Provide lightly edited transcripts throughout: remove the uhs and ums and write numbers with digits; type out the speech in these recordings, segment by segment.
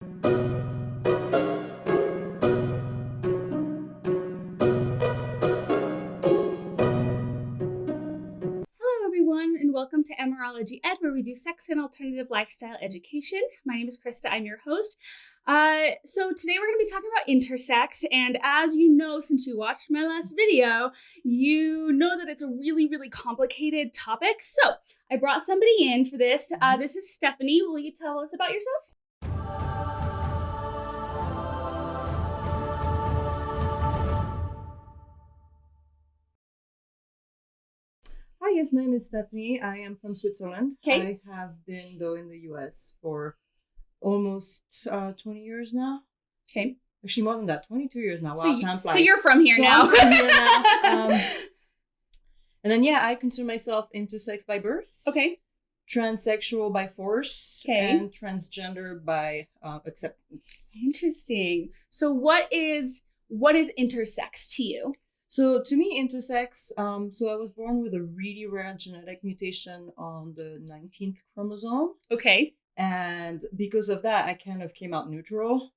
And welcome to AmourologyEd, where we do sex and alternative lifestyle education. My name is Krista. I'm your host. So today we're going to be talking about intersex. And as you know, since you watched my last video, you know that it's a really, really complicated topic. So I brought somebody in for this. This is Stephanie. Will you tell us about yourself? Hi, yes, my name is Stephanie. I am from Switzerland. Okay. I have been, though, in the US for almost 20 years now. Okay. Actually, more than that, 22 years now. Wow, time flies. So you're from here now. I'm from here now. And then, I consider myself intersex by birth. Okay. Transsexual by force. Okay. And transgender by acceptance. Interesting. So what is intersex to you? So to me, intersex, so I was born with a really rare genetic mutation on the 19th chromosome. Okay. And because of that, I kind of came out neutral,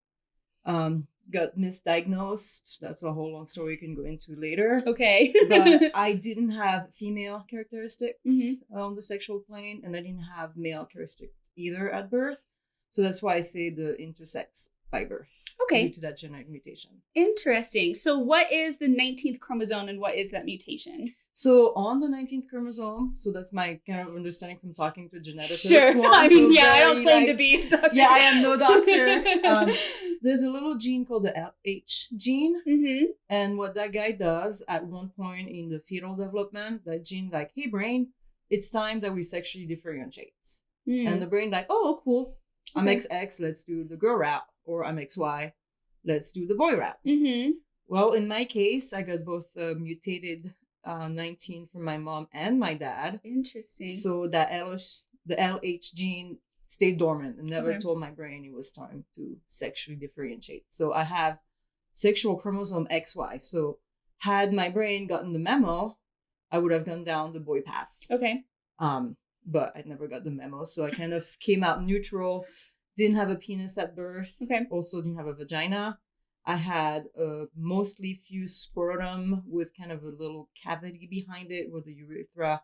got misdiagnosed. That's a whole long story you can go into later. Okay. But I didn't have female characteristics on the sexual plane, and I didn't have male characteristics either at birth. So that's why I say the intersex by birth. Okay. Due to that genetic mutation. Interesting. So what is the 19th chromosome and what is that mutation? So on the 19th chromosome, so that's my kind of understanding from talking to geneticists. Sure. I mean, I don't claim to be a doctor. Yeah, I am no doctor. There's a little gene called the LH gene. Mm-hmm. And what that guy does at one point in the fetal development, that gene like, hey, brain, it's time that we sexually differentiate. And the brain like, oh, cool. I'm XX, let's do the girl route. Or I'm XY, let's do the boy route. Mm-hmm. Well, in my case, I got both mutated 19 from my mom and my dad. Interesting. So that the LH gene stayed dormant and never told my brain it was time to sexually differentiate. So I have sexual chromosome XY. So had my brain gotten the memo, I would have gone down the boy path. Okay. But I never got the memo. So I kind of came out neutral. Didn't have a penis at birth. Okay. Also didn't have a vagina. I had a mostly fused scrotum with kind of a little cavity behind it where the urethra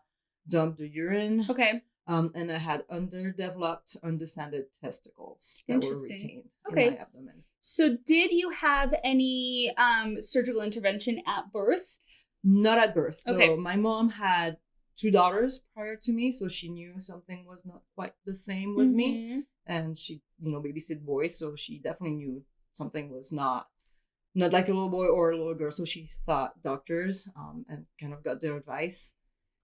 dumped the urine. Okay. And I had underdeveloped, undescended testicles that were retained in my abdomen. So did you have any surgical intervention at birth? Not at birth. Okay. So my mom had 2 daughters prior to me, so she knew something was not quite the same with me. And she, babysit boys, so she definitely knew something was not like a little boy or a little girl. So she thought doctors and kind of got their advice.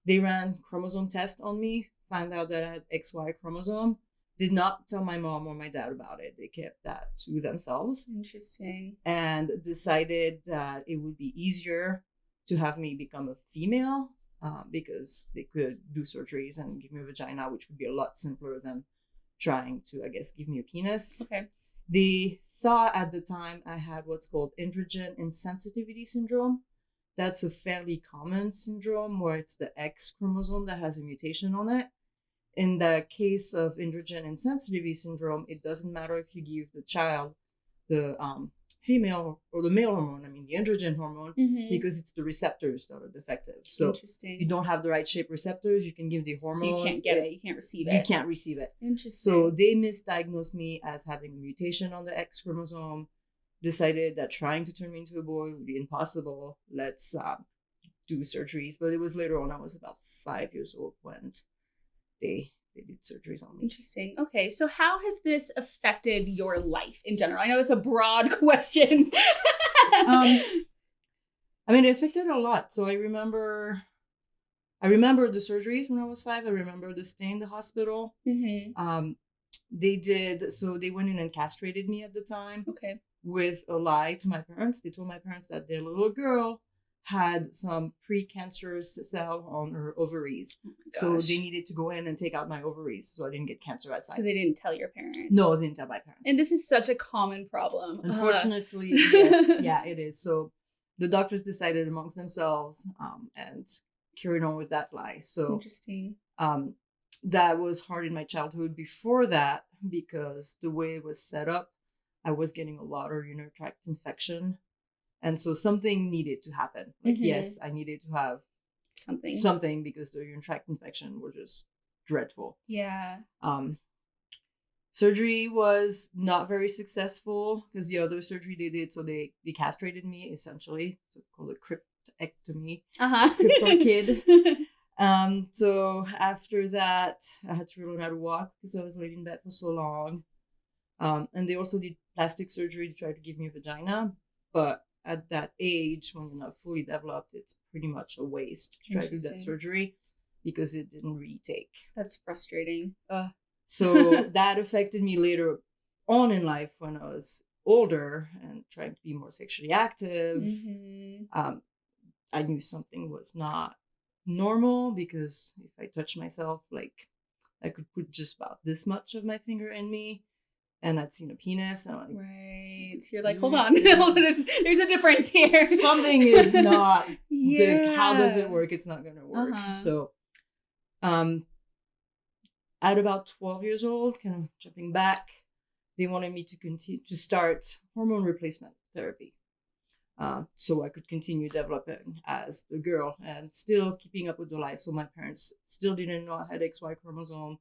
They ran chromosome tests on me, found out that I had XY chromosome. Did not tell my mom or my dad about it. They kept that to themselves. Interesting. And decided that it would be easier to have me become a female because they could do surgeries and give me a vagina, which would be a lot simpler than trying to, I guess, give me a penis. Okay. They thought at the time I had what's called androgen insensitivity syndrome. That's a fairly common syndrome where it's the X chromosome that has a mutation on it. In the case of androgen insensitivity syndrome, it doesn't matter if you give the child the female or the male hormone, the androgen hormone, because it's the receptors that are defective. So you don't have the right shape receptors, you can give the hormone. So you can't get it, you can't receive it. You can't receive it. Interesting. So they misdiagnosed me as having a mutation on the X chromosome, decided that trying to turn me into a boy would be impossible. Let's do surgeries. But it was later on, I was about 5 years old when they did surgeries on me. Interesting. Okay, so how has this affected your life in general? I know it's a broad question. It affected a lot. So I remember the surgeries when I was 5. I remember the stay in the hospital. They went in and castrated me at the time. Okay. With a lie to my parents. They told my parents that their little girl had some precancerous cell on her ovaries. Oh, so they needed to go in and take out my ovaries so I didn't get cancer outside. So they didn't tell your parents? No, they didn't tell my parents. And this is such a common problem. Unfortunately, yes. Yeah, it is. So the doctors decided amongst themselves and carried on with that lie. So interesting. That was hard in my childhood before that because the way it was set up, I was getting a lot of urinary tract infection. And so something needed to happen. Like, yes, I needed to have something because the urinary tract infection was just dreadful. Yeah. Surgery was not very successful because the other surgery they did, so they castrated me essentially, so called a cryptectomy, cryptorchid. So after that, I had to learn how to walk because I was laid in bed for so long. And they also did plastic surgery to try to give me a vagina, but at that age, when you're not fully developed, it's pretty much a waste to try to do that surgery because it didn't really take. That's frustrating. So that affected me later on in life when I was older and trying to be more sexually active. I knew something was not normal because if I touched myself, like I could put just about this much of my finger in me, and I'd seen a penis, and I'm like, right. You're like, hold on, there's a difference here. Something is not. How does it work? It's not going to work. So, at about 12 years old, kind of jumping back, they wanted me to continue to start hormone replacement therapy. So I could continue developing as the girl and still keeping up with the life. So my parents still didn't know I had XY chromosome,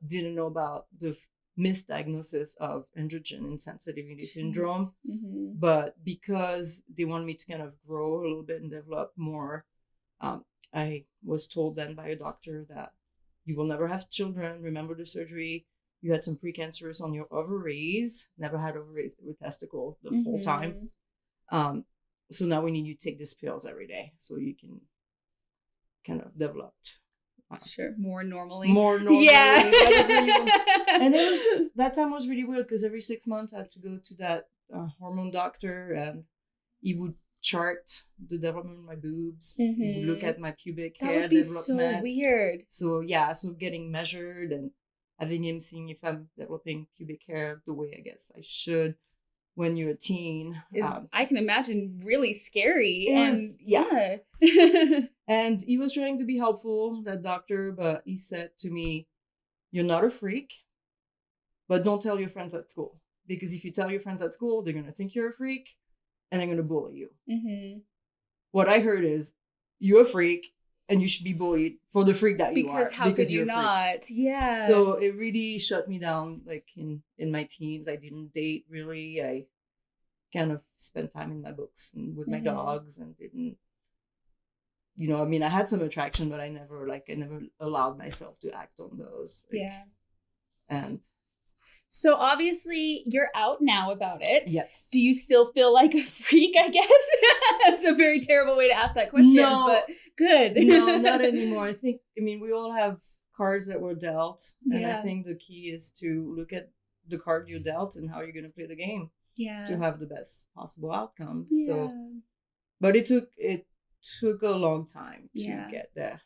didn't know about the misdiagnosis of androgen insensitivity syndrome. But because they wanted me to kind of grow a little bit and develop more, I was told then by a doctor that you will never have children. Remember the surgery. You had some precancerous on your ovaries. Never had ovaries. They were testicles the whole time. So now we need you to take these pills every day so you can kind of develop. More normally. Yeah. And that time was really weird because every 6 months I had to go to that hormone doctor, and he would chart the development of my boobs. He would look at my pubic hair development. So weird. So so getting measured and having him seeing if I'm developing pubic hair the way I guess I should when you're a teen. I can imagine really scary. And he was trying to be helpful, that doctor, but he said to me, "You're not a freak, but don't tell your friends at school. Because if you tell your friends at school, they're going to think you're a freak and they're going to bully you." What I heard is, you're a freak and you should be bullied for the freak that you are. Because how could you not? Yeah. So it really shut me down. Like in my teens, I didn't date really. I kind of spent time in my books and with my dogs and didn't, I had some attraction, but I never allowed myself to act on those. And so obviously you're out now about it. Yes. Do you still feel like a freak, I guess? That's a very terrible way to ask that question. No, but good. No, not anymore. We all have cards that were dealt. And I think the key is to look at the card you dealt and how you're going to play the game. Yeah. To have the best possible outcome. Yeah. So, but it took a long time to get there.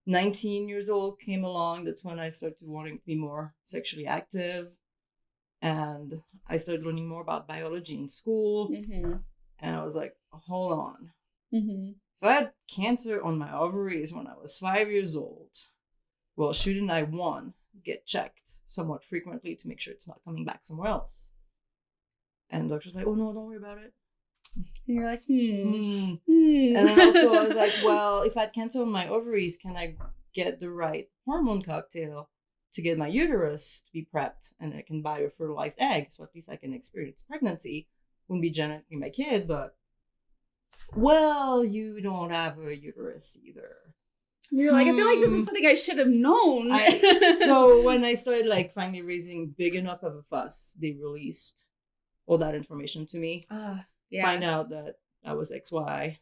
19 years old came along. That's when I started wanting to be more sexually active. And I started learning more about biology in school. And I was like, hold on. If I had cancer on my ovaries when I was 5 years old, well, shouldn't I, one, get checked somewhat frequently to make sure it's not coming back somewhere else? And the doctor's like, oh, no, don't worry about it. And you're like, And then also I was like, well, if I had cancer on my ovaries, can I get the right hormone cocktail to get my uterus to be prepped and I can buy a fertilized egg? So at least I can experience pregnancy. Wouldn't be genetically my kid, but, well, you don't have a uterus either. And you're like, I feel like this is something I should have known. So when I started finally raising big enough of a fuss, they released all that information to me. Find out that I was XY.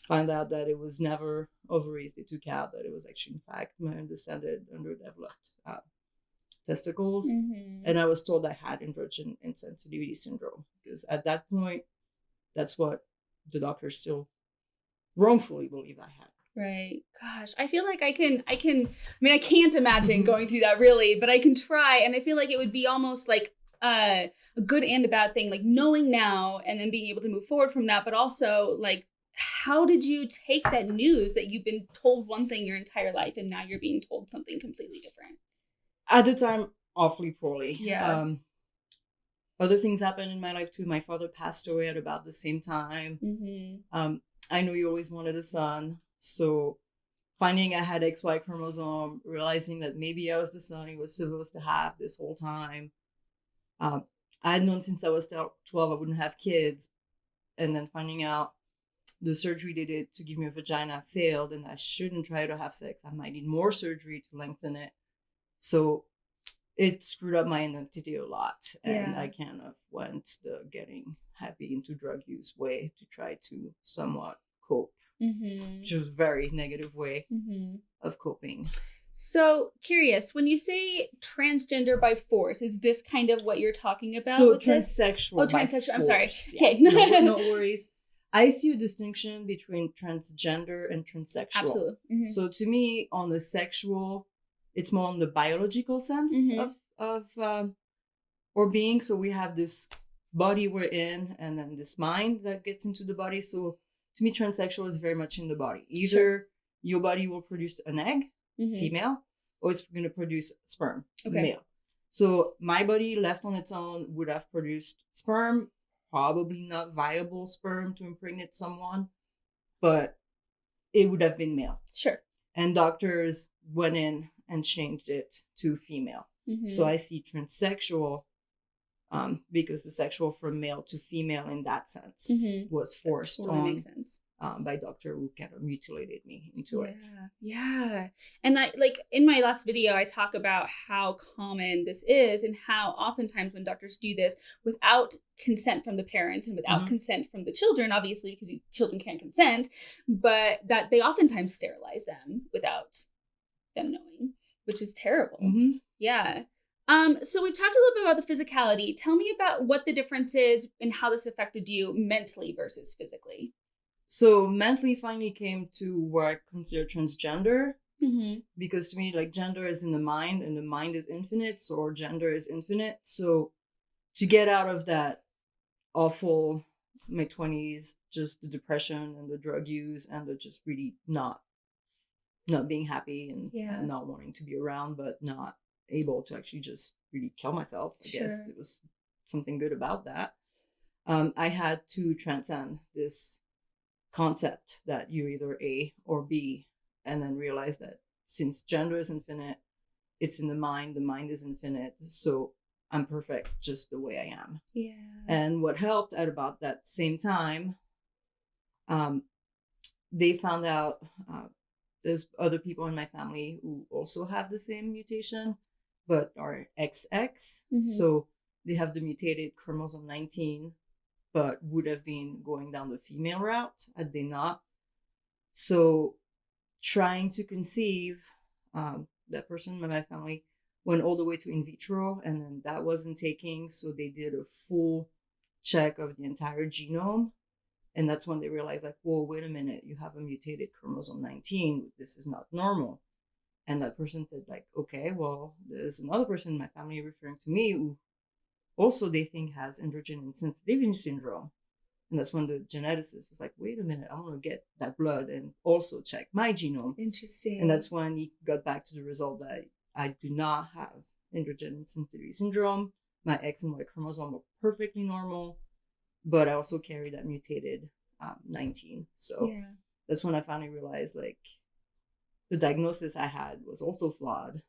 Find out that it was never ovaries they took out, that it was actually, in fact, my undescended, underdeveloped testicles. And I was told I had androgen insensitivity syndrome because at that point, that's what the doctors still wrongfully believe I had. Right. Gosh, I feel like I can't imagine going through that really, but I can try. And I feel like it would be almost like a good and a bad thing, like knowing now and then being able to move forward from that. But also, like, how did you take that news that you've been told one thing your entire life and now you're being told something completely different? At the time, awfully poorly. Yeah. other things happened in my life too. My father passed away at about the same time. I know you always wanted a son, so finding I had XY chromosome, realizing that maybe I was the son he was supposed to have this whole time. I had known since I was 12 I wouldn't have kids, and then finding out the surgery they did to give me a vagina failed and I shouldn't try to have sex. I might need more surgery to lengthen it. So it screwed up my identity a lot. And I kind of went the getting heavy into drug use way to try to somewhat cope, which was a very negative way of coping. So curious, when you say transgender by force, is this kind of what you're talking about? So transsexual. Oh, transsexual. I'm sorry. Yeah. Okay. No worries. I see a distinction between transgender and transsexual. Absolutely. So to me, on the sexual, it's more on the biological sense of or being. So we have this body we're in, and then this mind that gets into the body. So to me, transsexual is very much in the body. Either your body will produce an egg, female, or it's going to produce sperm, male. So my body left on its own would have produced sperm, probably not viable sperm to impregnate someone, but it would have been male. Sure. And doctors went in and changed it to female. So I see transsexual because the sexual from male to female in that sense was forced on makes sense. By doctor who kind of mutilated me into it. Yeah. And I, like in my last video, I talk about how common this is and how oftentimes when doctors do this without consent from the parents and without consent from the children, obviously because children can't consent, but that they oftentimes sterilize them without them knowing, which is terrible. Yeah. So we've talked a little bit about the physicality. Tell me about what the difference is and how this affected you mentally versus physically. So mentally finally came to where I consider transgender, because to me, like, gender is in the mind and the mind is infinite, so or gender is infinite. So to get out of that awful, my 20s, just the depression and the drug use and the just really not being happy and not wanting to be around, but not able to actually just really kill myself. I guess there was something good about that. I had to transcend this concept that you're either A or B, and then realize that since gender is infinite, it's in the mind is infinite, so I'm perfect just the way I am. And what helped at about that same time, they found out there's other people in my family who also have the same mutation but are XX, so they have the mutated chromosome 19 but would have been going down the female route had they not. So trying to conceive, that person in my family went all the way to in vitro, and then that wasn't taking, so they did a full check of the entire genome, and that's when they realized, like, whoa, wait a minute, you have a mutated chromosome 19, this is not normal. And that person said, like, okay, well, there's another person in my family referring to me who also they think has androgen insensitivity syndrome. And that's when the geneticist was like, wait a minute, I want to get that blood and also check my genome. Interesting. And that's when he got back to the result that I do not have androgen insensitivity syndrome. My X and Y chromosome are perfectly normal, but I also carry that mutated 19. So that's when I finally realized, like, the diagnosis I had was also flawed,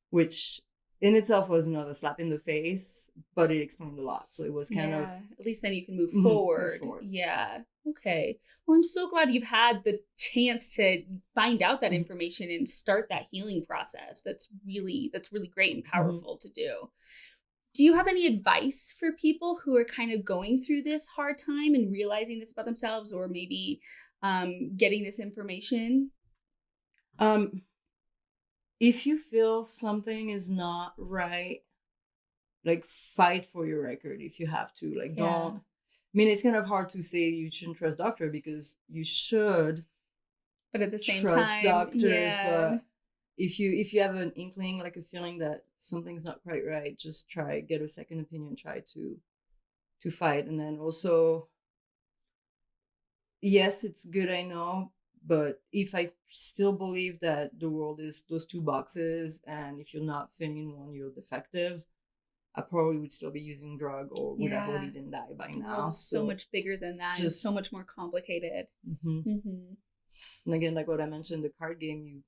which in itself was another slap in the face, but it explained a lot. So it was kind of... At least then you can move forward. Yeah. Okay. Well, I'm so glad you've had the chance to find out that information and start that healing process. That's really great and powerful to do. Do you have any advice for people who are kind of going through this hard time and realizing this about themselves, or maybe getting this information? If you feel something is not right, like, fight for your record if you have to. Like, don't... I mean, it's kind of hard to say you shouldn't trust doctor because you should. But at the same trust time, doctors. But if you have an inkling, like a feeling that something's not quite right, just get a second opinion, try to fight. And then also, yes, it's good, I know. But if I still believe that the world is those two boxes, and if you're not fitting in one, you're defective, I probably would still be using drug or would have already been died by now. Oh, so much bigger than that. Just so much more complicated. And again, like what I mentioned, the card game, you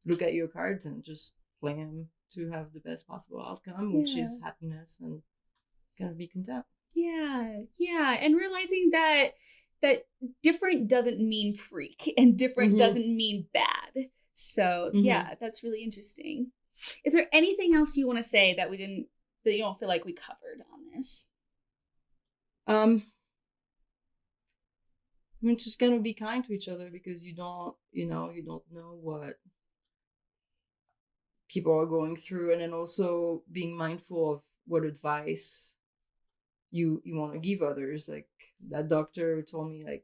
look at your cards and just play them to have the best possible outcome, which is happiness and kind of be content. Yeah. And realizing that different doesn't mean freak and different doesn't mean bad. So that's really interesting. Is there anything else you want to say that you don't feel like we covered on this? I mean, just gonna be kind to each other, because you don't know what people are going through, and then also being mindful of what advice you want to give others. Like that doctor told me, like,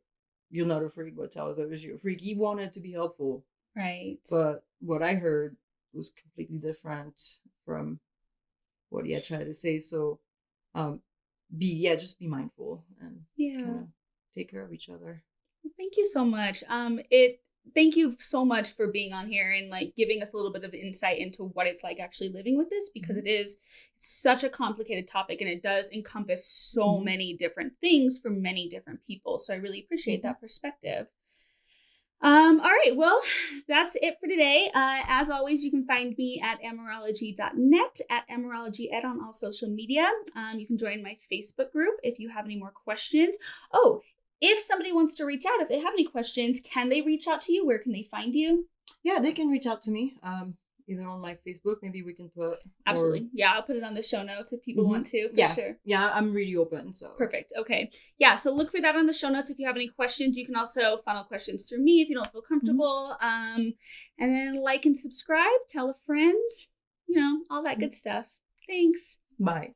you're not a freak, but tell others you're a freak. He wanted to be helpful, right? But what I heard was completely different from what he had tried to say. So just be mindful and kind of take care of each other. Well, thank you so much. Thank you so much for being on here and like giving us a little bit of insight into what it's like actually living with this, because it's such a complicated topic and it does encompass so many different things for many different people. So I really appreciate that perspective. All right, well, that's it for today. As always, you can find me at AmourologyEd.net, at AmourologyEd on all social media. You can join my Facebook group if you have any more questions. Oh, if somebody wants to reach out, if they have any questions, can they reach out to you? Where can they find you? Yeah, they can reach out to me. Either on my Facebook, maybe we can put. Absolutely. Yeah, I'll put it on the show notes if people want to, for sure. Yeah, I'm really open. So perfect. Okay. Yeah, so look for that on the show notes if you have any questions. You can also funnel questions through me if you don't feel comfortable. And then like and subscribe, tell a friend, all that good stuff. Thanks. Bye.